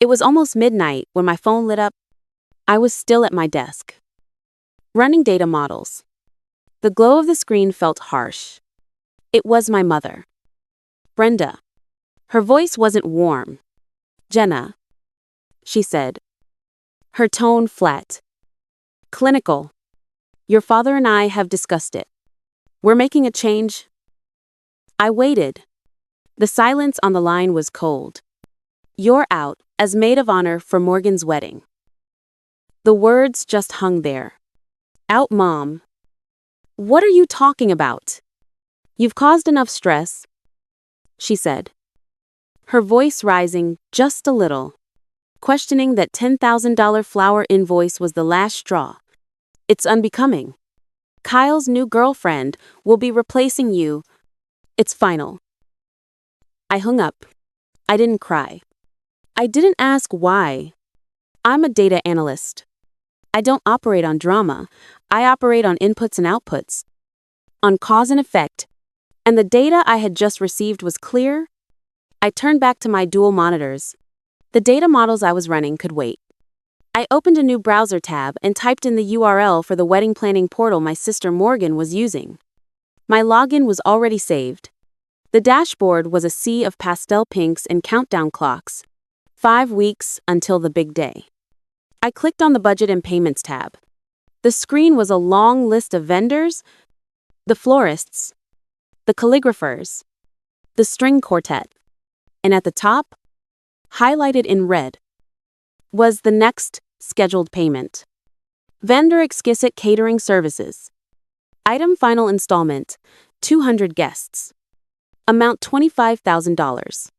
It was almost midnight when my phone lit up. I was still at my desk, running data models. The glow of the screen felt harsh. It was my mother. Brenda. Her voice wasn't warm. Jenna, she said. Her tone flat. Clinical. Your father and I have discussed it. We're making a change. I waited. The silence on the line was cold. You're out as maid of honor for Morgan's wedding. The words just hung there. Out, Mom. What are you talking about? You've caused enough stress, she said. Her voice rising just a little, questioning that $10,000 flower invoice was the last straw. It's unbecoming. Kyle's new girlfriend will be replacing you. It's final. I hung up. I didn't cry. I didn't ask why. I'm a data analyst. I don't operate on drama. I operate on inputs and outputs, on cause and effect. And the data I had just received was clear. I turned back to my dual monitors. The data models I was running could wait. I opened a new browser tab and typed in the URL for the wedding planning portal my sister Morgan was using. My login was already saved. The dashboard was a sea of pastel pinks and countdown clocks. 5 weeks until the big day. I clicked on the budget and payments tab. The screen was a long list of vendors, the florists, the calligraphers, the string quartet, and at the top, highlighted in red, was the next scheduled payment. Vendor Exquisite Catering Services. Item final installment, 200 guests. Amount $25,000.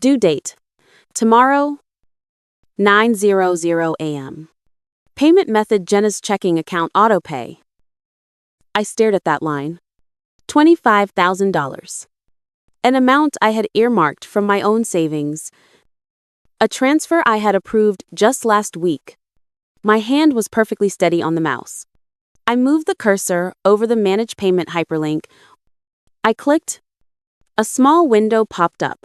Due date, tomorrow, 9:00 a.m. Payment method Jenna's checking account autopay. I stared at that line. $25,000. An amount I had earmarked from my own savings. A transfer I had approved just last week. My hand was perfectly steady on the mouse. I moved the cursor over the Manage Payment hyperlink. I clicked. A small window popped up.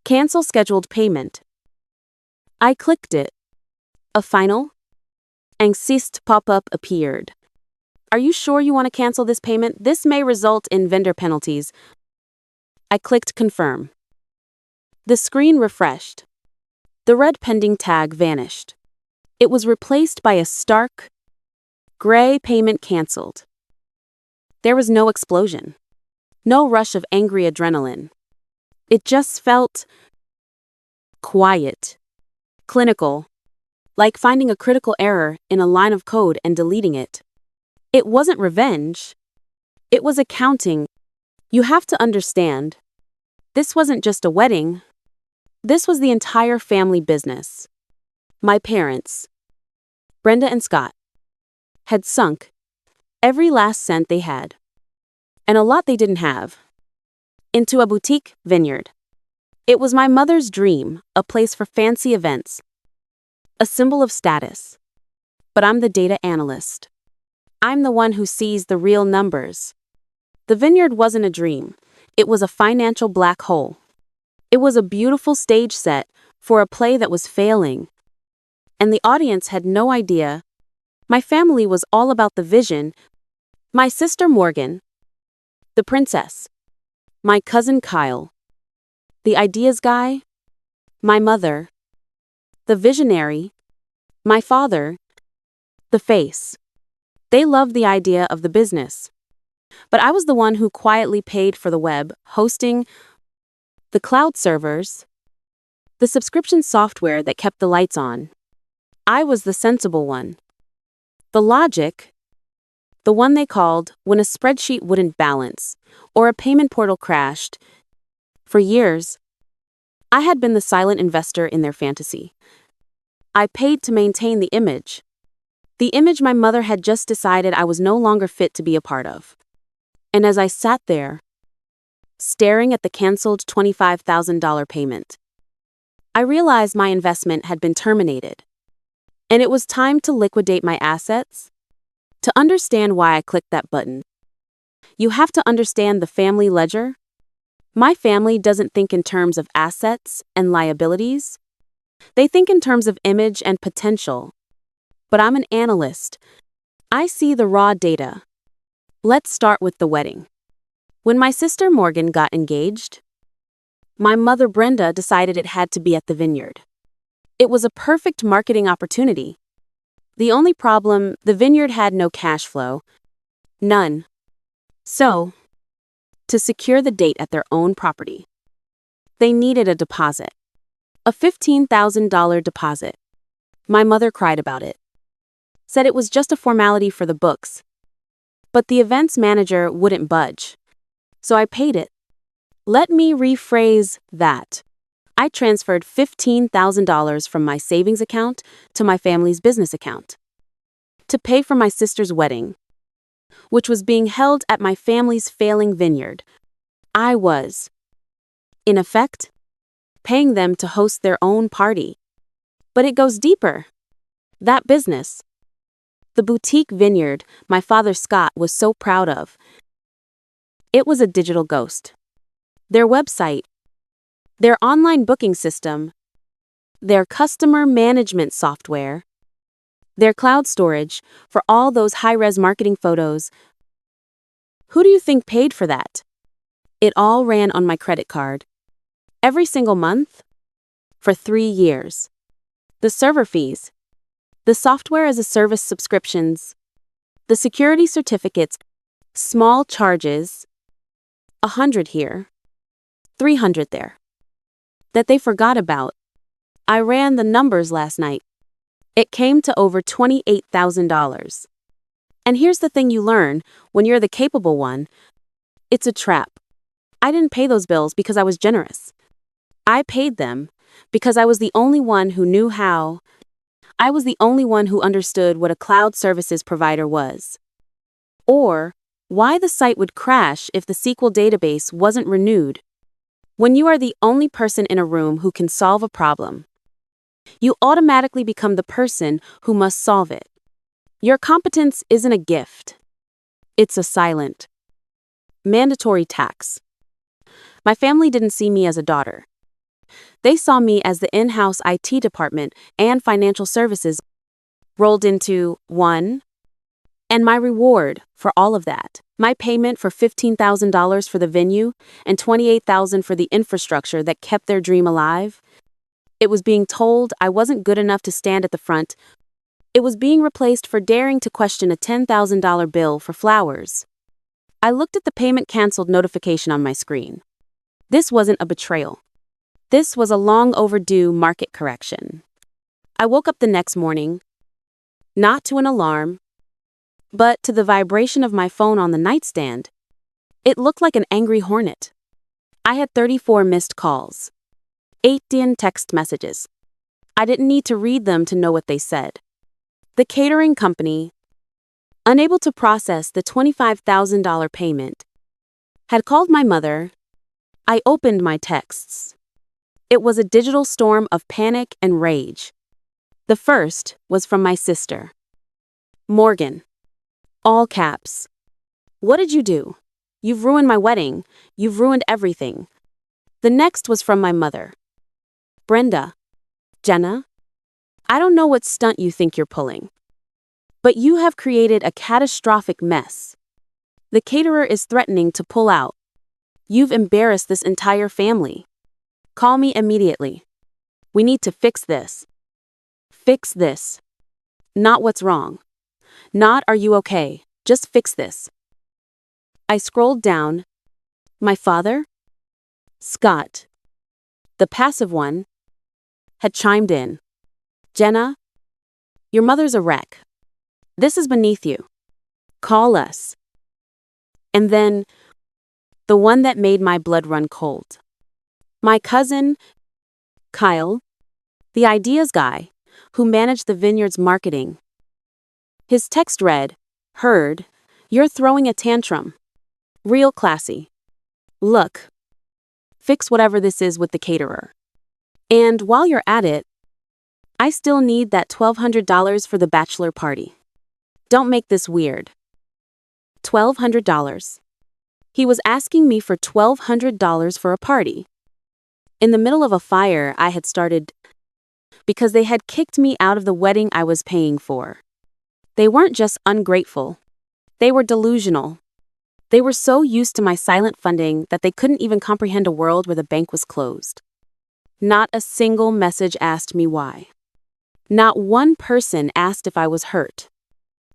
Cancel scheduled payment. I clicked it. A final, anxious pop-up appeared. Are you sure you want to cancel this payment? This may result in vendor penalties. I clicked confirm. The screen refreshed. The red pending tag vanished. It was replaced by a stark, gray payment canceled. There was no explosion. No rush of angry adrenaline. It just felt quiet, clinical, like finding a critical error in a line of code and deleting it. It wasn't revenge. It was accounting. You have to understand. This wasn't just a wedding. This was the entire family business. My parents, Brenda and Scott, had sunk every last cent they had, and a lot they didn't have, into a boutique vineyard. It was my mother's dream, a place for fancy events, a symbol of status. But I'm the data analyst. I'm the one who sees the real numbers. The vineyard wasn't a dream. It was a financial black hole. It was a beautiful stage set for a play that was failing. And the audience had no idea. My family was all about the vision. My sister Morgan, the princess. My cousin Kyle, the ideas guy. My mother, the visionary. My father, the face. They loved the idea of the business. But I was the one who quietly paid for the web, hosting, the cloud servers, the subscription software that kept the lights on. I was the sensible one. The logic, the one they called when a spreadsheet wouldn't balance or a payment portal crashed. For years, I had been the silent investor in their fantasy. I paid to maintain the image my mother had just decided I was no longer fit to be a part of. And as I sat there, staring at the canceled $25,000 payment, I realized my investment had been terminated. And it was time to liquidate my assets. To understand why I clicked that button, you have to understand the family ledger. My family doesn't think in terms of assets and liabilities. They think in terms of image and potential. But I'm an analyst. I see the raw data. Let's start with the wedding. When my sister Morgan got engaged, my mother Brenda decided it had to be at the vineyard. It was a perfect marketing opportunity. The only problem, the vineyard had no cash flow. None. So, to secure the date at their own property, they needed a deposit. A $15,000 deposit. My mother cried about it. Said it was just a formality for the books. But the events manager wouldn't budge. So I paid it. Let me rephrase that. I transferred $15,000 from my savings account to my family's business account to pay for my sister's wedding, which was being held at my family's failing vineyard. I was, in effect, paying them to host their own party. But it goes deeper. That business, the boutique vineyard my father Scott was so proud of, it was a digital ghost. Their website, their online booking system, their customer management software, their cloud storage for all those high-res marketing photos. Who do you think paid for that? It all ran on my credit card. Every single month? For 3 years. The server fees, the software as a service subscriptions, the security certificates, small charges, 100 here, 300 there. That they forgot about. I ran the numbers last night. It came to over $28,000. And here's the thing you learn when you're the capable one. It's a trap. I didn't pay those bills because I was generous. I paid them because I was the only one who knew how. I was the only one who understood what a cloud services provider was. Or why the site would crash if the SQL database wasn't renewed. When you are the only person in a room who can solve a problem, you automatically become the person who must solve it. Your competence isn't a gift. It's a silent, mandatory tax. My family didn't see me as a daughter. They saw me as the in-house IT department and financial services rolled into one. And my reward for all of that, my payment for $15,000 for the venue and $28,000 for the infrastructure that kept their dream alive, it was being told I wasn't good enough to stand at the front. It was being replaced for daring to question a $10,000 bill for flowers. I looked at the payment canceled notification on my screen. This wasn't a betrayal. This was a long overdue market correction. I woke up the next morning, not to an alarm, but to the vibration of my phone on the nightstand. It looked like an angry hornet. I had 34 missed calls, 18 text messages. I didn't need to read them to know what they said. The catering company, unable to process the $25,000 payment, had called my mother. I opened my texts. It was a digital storm of panic and rage. The first was from my sister, Morgan. All caps. What did you do? You've ruined my wedding. You've ruined everything. The next was from my mother, Brenda. Jenna, I don't know what stunt you think you're pulling, but you have created a catastrophic mess. The caterer is threatening to pull out. You've embarrassed this entire family. Call me immediately. We need to fix this. Fix this. Not what's wrong. Not are you okay, just fix this. I scrolled down. My father, Scott, the passive one, had chimed in. Jenna, your mother's a wreck. This is beneath you. Call us. And then, the one that made my blood run cold. My cousin, Kyle, the ideas guy, who managed the vineyard's marketing. His text read, "Heard, you're throwing a tantrum. Real classy. Look, fix whatever this is with the caterer. And while you're at it, I still need that $1,200 for the bachelor party. Don't make this weird." $1,200. He was asking me for $1,200 for a party. In the middle of a fire I had started. because they had kicked me out of the wedding I was paying for. They weren't just ungrateful. They were delusional. They were so used to my silent funding that they couldn't even comprehend a world where the bank was closed. Not a single message asked me why. Not one person asked if I was hurt.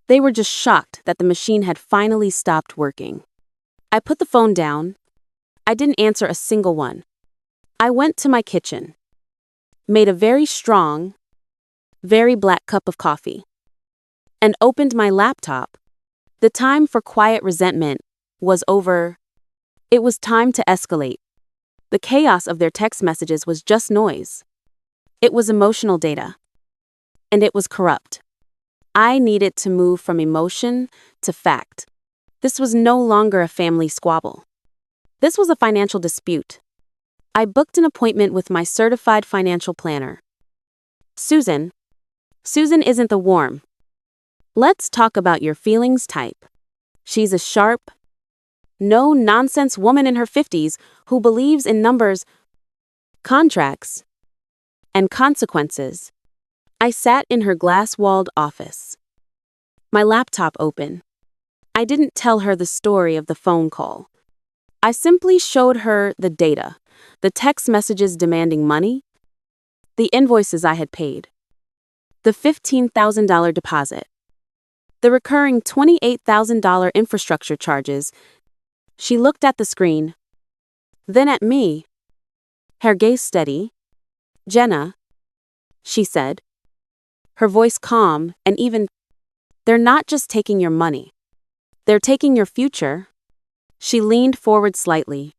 They were just shocked that the machine had finally stopped working. I put the phone down. I didn't answer a single one. I went to my kitchen, made a very strong, very black cup of coffee, and opened my laptop. The time for quiet resentment was over. It was time to escalate. The chaos of their text messages was just noise. It was emotional data. And it was corrupt. I needed to move from emotion to fact. This was no longer a family squabble. This was a financial dispute. I booked an appointment with my certified financial planner. Susan. Susan isn't the warm, "Let's talk about your feelings" type. She's a sharp, no-nonsense woman in her 50s who believes in numbers, contracts, and consequences. I sat in her glass-walled office, my laptop open. I didn't tell her the story of the phone call. I simply showed her the data, the text messages demanding money, the invoices I had paid, the $15,000 deposit, the recurring $28,000 infrastructure charges. She looked at the screen, then at me. Her gaze steady. "Jenna," she said, her voice calm and even, "they're not just taking your money. They're taking your future." She leaned forward slightly.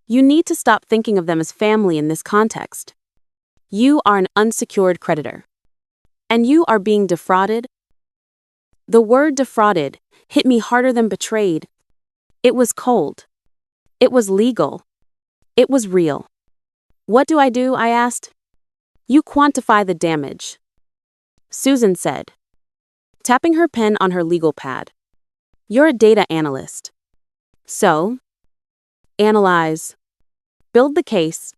"You need to stop thinking of them as family in this context. You are an unsecured creditor. And you are being defrauded." The word defrauded hit me harder than betrayed. It was cold. It was legal. It was real. "What do?" I asked. "You quantify the damage," Susan said, tapping her pen on her legal pad. "You're a data analyst. So, analyze, build the case,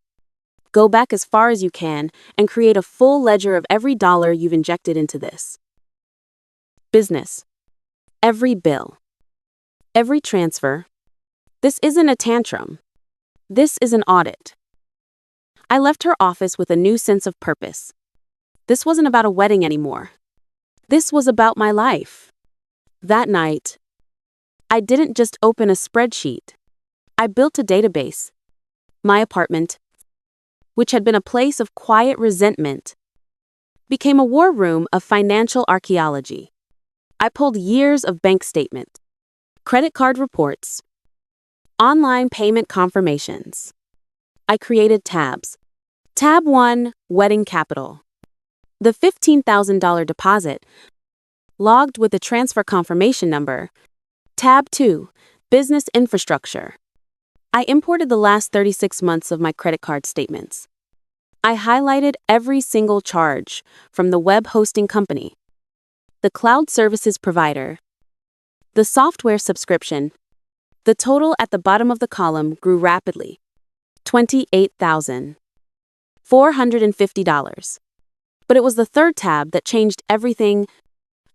go back as far as you can, and create a full ledger of every dollar you've injected into this business. Every bill. Every transfer. This isn't a tantrum. This is an audit." I left her office with a new sense of purpose. This wasn't about a wedding anymore. This was about my life. That night, I didn't just open a spreadsheet. I built a database. My apartment, which had been a place of quiet resentment, became a war room of financial archaeology. I pulled years of bank statements, credit card reports, online payment confirmations. I created tabs. Tab 1, Wedding Capital. The $15,000 deposit, logged with the transfer confirmation number. Tab 2, Business Infrastructure. I imported the last 36 months of my credit card statements. I highlighted every single charge from the web hosting company, the cloud services provider, the software subscription. The total at the bottom of the column grew rapidly. $28,450. But it was the third tab that changed everything.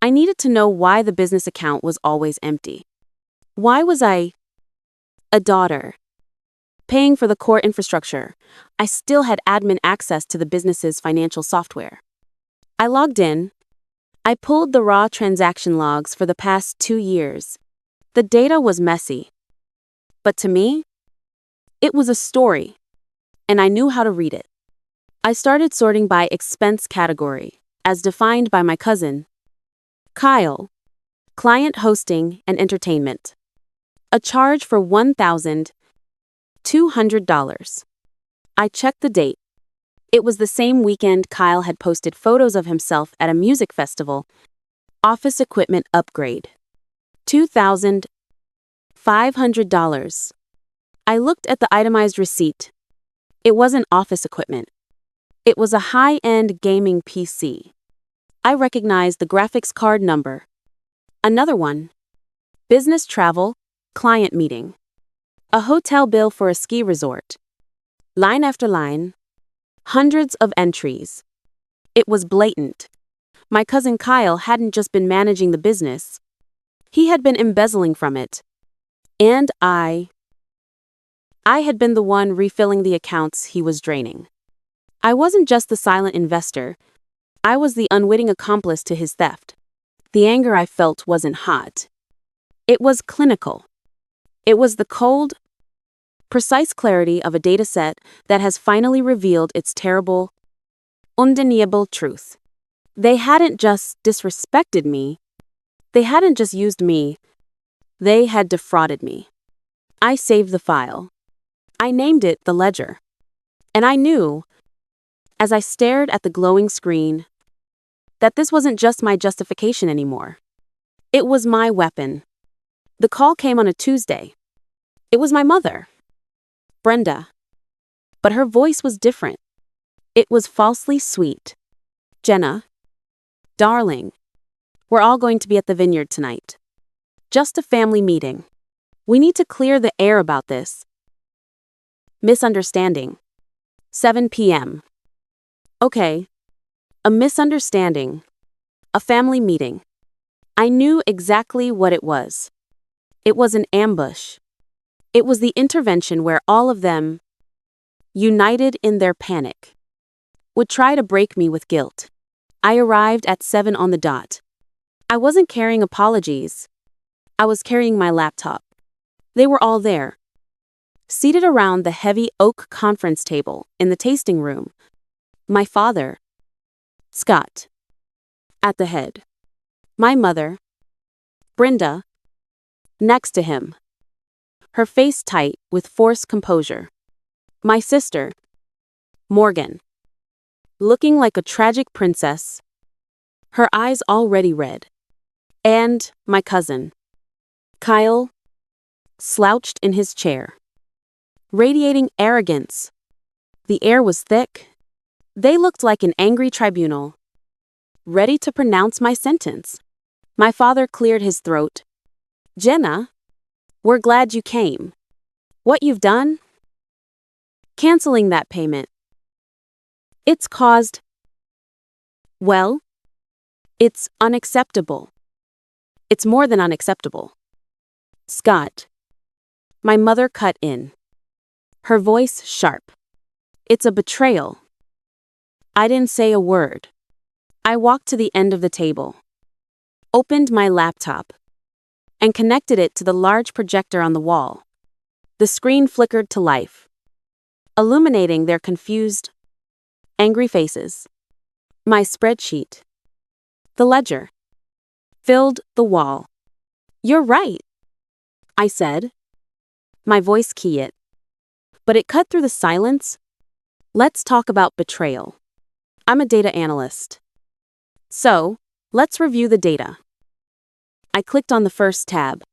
I needed to know why the business account was always empty. Why was I, a daughter, paying for the core infrastructure? I still had admin access to the business's financial software. I logged in. I pulled the raw transaction logs for the past 2 years. The data was messy. But to me, it was a story, and I knew how to read it. I started sorting by expense category, as defined by my cousin, Kyle. Client hosting and entertainment. A charge for $1,200. I checked the date. It was the same weekend Kyle had posted photos of himself at a music festival. Office equipment upgrade. $2,500. I looked at the itemized receipt. It wasn't office equipment. It was a high-end gaming PC. I recognized the graphics card number. Another one. Business travel, client meeting. A hotel bill for a ski resort. Line after line. Hundreds of entries. It was blatant. My cousin Kyle hadn't just been managing the business, he had been embezzling from it. And I had been the one refilling the accounts he was draining. I wasn't just the silent investor, I was the unwitting accomplice to his theft. The anger I felt wasn't hot. It was clinical. It was the cold, precise clarity of a dataset that has finally revealed its terrible, undeniable truth. They hadn't just disrespected me, they hadn't just used me, they had defrauded me. I saved the file. I named it the ledger. And I knew, as I stared at the glowing screen, that this wasn't just my justification anymore. It was my weapon. The call came on a Tuesday. It was my mother, Brenda. But her voice was different. It was falsely sweet. Jenna, darling, we're all going to be at the vineyard tonight. Just a family meeting. We need to clear the air about this. Misunderstanding. 7 p.m. Okay. A misunderstanding. A family meeting. I knew exactly what it was. It was an ambush. It was the intervention where all of them, united in their panic, would try to break me with guilt. I arrived at 7 on the dot. I wasn't carrying apologies. I was carrying my laptop. They were all there, seated around the heavy oak conference table in the tasting room. My father, Scott, at the head. My mother, Brenda, next to him, her face tight with forced composure. My sister, Morgan, looking like a tragic princess, her eyes already red. And my cousin, Kyle, slouched in his chair, radiating arrogance. The air was thick. They looked like an angry tribunal, ready to pronounce my sentence. My father cleared his throat. Jenna, we're glad you came. What you've done? Canceling that payment. It's caused... Well, it's unacceptable. It's more than unacceptable. Scott. My mother cut in, her voice sharp. It's a betrayal. I didn't say a word. I walked to the end of the table, opened my laptop, and connected it to the large projector on the wall. The screen flickered to life, illuminating their confused, angry faces. My spreadsheet, the ledger, filled the wall. You're right, I said, my voice quiet. But it cut through the silence. Let's talk about betrayal. I'm a data analyst. So, let's review the data. I clicked on the first tab.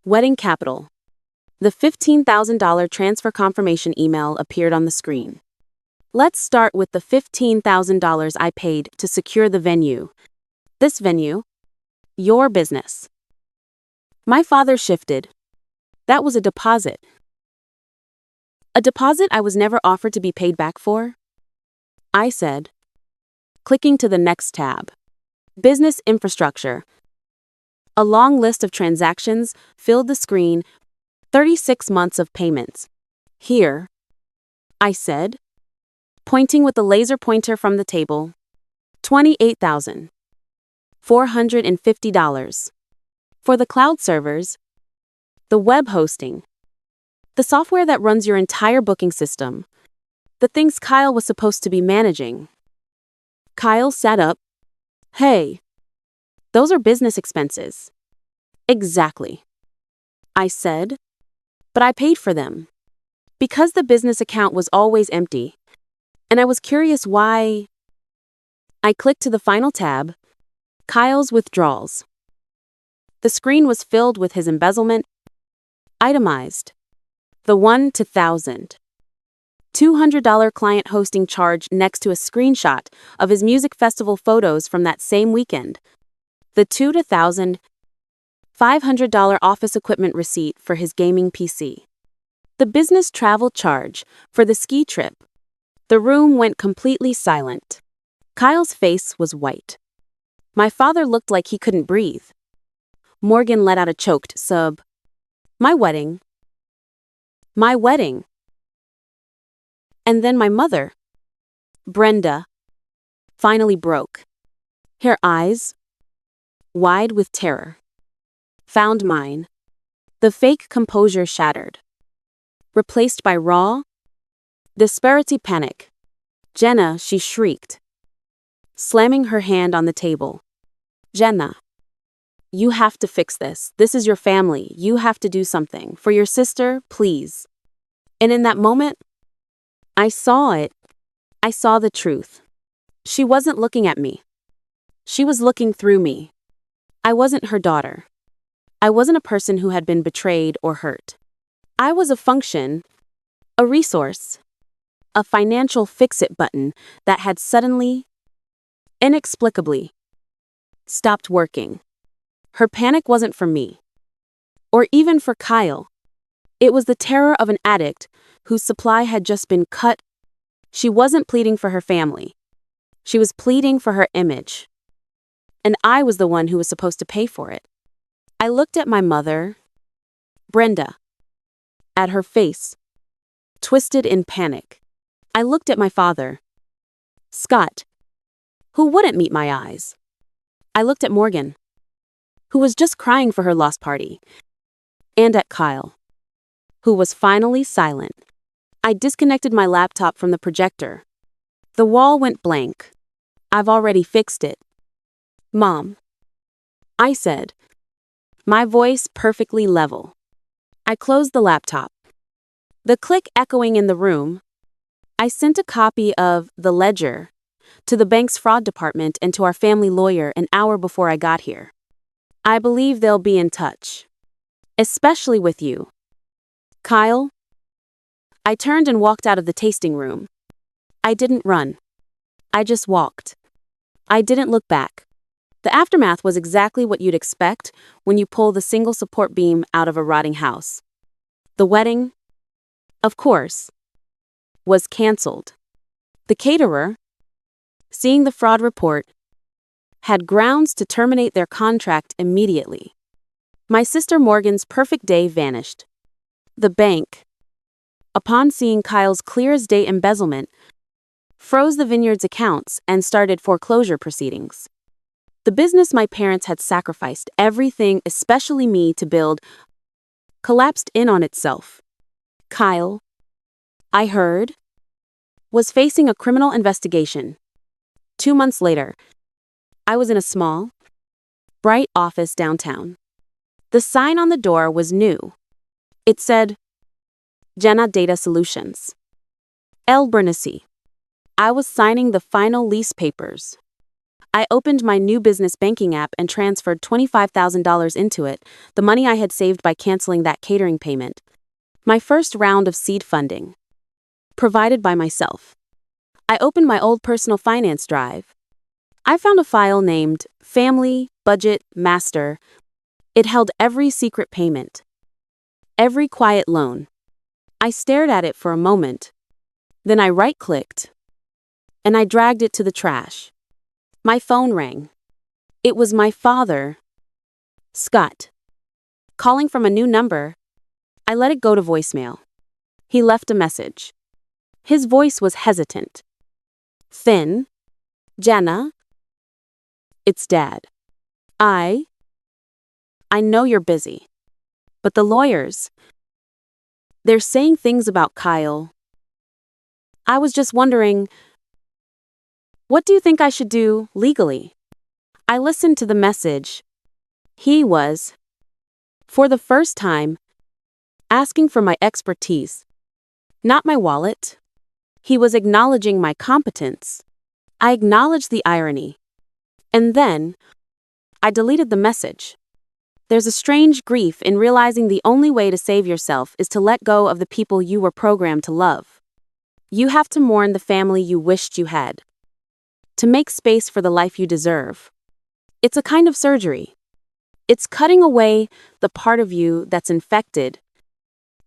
Wedding Capital. The $15,000 transfer confirmation email appeared on the screen. Let's start with the $15,000 I paid to secure the venue. This venue? Your business. My father shifted. That was a deposit. A deposit I was never offered to be paid back for? I said, clicking to the next tab. Business infrastructure. A long list of transactions filled the screen. 36 months of payments. Here, I said, pointing with the laser pointer from the table. $28,450. For the cloud servers, the web hosting, the software that runs your entire booking system, the things Kyle was supposed to be managing. Kyle sat up. Hey, those are business expenses. Exactly, I said, but I paid for them. Because the business account was always empty, and I was curious why. I clicked to the final tab, Kyle's withdrawals. The screen was filled with his embezzlement, itemized. The 1 to 1,000. $200 client hosting charge next to a screenshot of his music festival photos from that same weekend. The 2 to 1,000. $500 office equipment receipt for his gaming PC. The business travel charge for the ski trip. The room went completely silent. Kyle's face was white. My father looked like he couldn't breathe. Morgan let out a choked sob. My wedding. My wedding. And then my mother, Brenda, finally broke. Her eyes, wide with terror, found mine. The fake composure shattered, replaced by raw, disparity panic. Jenna, she shrieked, slamming her hand on the table. Jenna, you have to fix this. This is your family. You have to do something. For your sister, please. And in that moment, I saw it. I saw the truth. She wasn't looking at me. She was looking through me. I wasn't her daughter. I wasn't a person who had been betrayed or hurt. I was a function, a resource, a financial fix-it button that had suddenly, inexplicably, stopped working. Her panic wasn't for me, or even for Kyle. It was the terror of an addict whose supply had just been cut. She wasn't pleading for her family. She was pleading for her image. And I was the one who was supposed to pay for it. I looked at my mother, Brenda, at her face, twisted in panic. I looked at my father, Scott, who wouldn't meet my eyes. I looked at Morgan, who was just crying for her lost party, and at Kyle, who was finally silent. I disconnected my laptop from the projector. The wall went blank. I've already fixed it. Mom, I said, my voice perfectly level. I closed the laptop. The click echoing in the room. I sent a copy of The Ledger to the bank's fraud department and to our family lawyer an hour before I got here. I believe they'll be in touch. Especially with you. Kyle? I turned and walked out of the tasting room. I didn't run. I just walked. I didn't look back. The aftermath was exactly what you'd expect when you pull the single support beam out of a rotting house. The wedding, of course, was canceled. The caterer, seeing the fraud report, had grounds to terminate their contract immediately. My sister Morgan's perfect day vanished. The bank, upon seeing Kyle's clear-as-day embezzlement, froze the vineyard's accounts and started foreclosure proceedings. The business my parents had sacrificed everything, especially me, to build, collapsed in on itself. Kyle, I heard, was facing a criminal investigation. 2 months later, I was in a small, bright office downtown. The sign on the door was new. It said, Jenna Data Solutions. El Bernacy. I was signing the final lease papers. I opened my new business banking app and transferred $25,000 into it, the money I had saved by canceling that catering payment. My first round of seed funding. Provided by myself. I opened my old personal finance drive. I found a file named Family Budget Master. It held every secret payment. Every quiet loan. I stared at it for a moment. Then I right-clicked. And I dragged it to the trash. My phone rang. It was my father, Scott, calling from a new number. I let it go to voicemail. He left a message. His voice was hesitant. Thin. Jenna? It's Dad. I know you're busy. But the lawyers, they're saying things about Kyle. I was just wondering, what do you think I should do legally? I listened to the message. He was, for the first time, asking for my expertise, not my wallet. He was acknowledging my competence. I acknowledged the irony. And then, I deleted the message. There's a strange grief in realizing the only way to save yourself is to let go of the people you were programmed to love. You have to mourn the family you wished you had. To make space for the life you deserve. It's a kind of surgery. It's cutting away the part of you that's infected,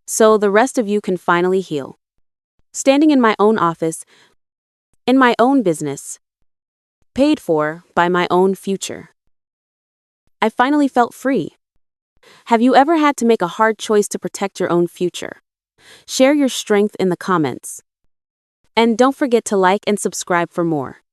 so the rest of you can finally heal. Standing in my own office, in my own business, paid for by my own future. I finally felt free. Have you ever had to make a hard choice to protect your own future? Share your strength in the comments. And don't forget to like and subscribe for more.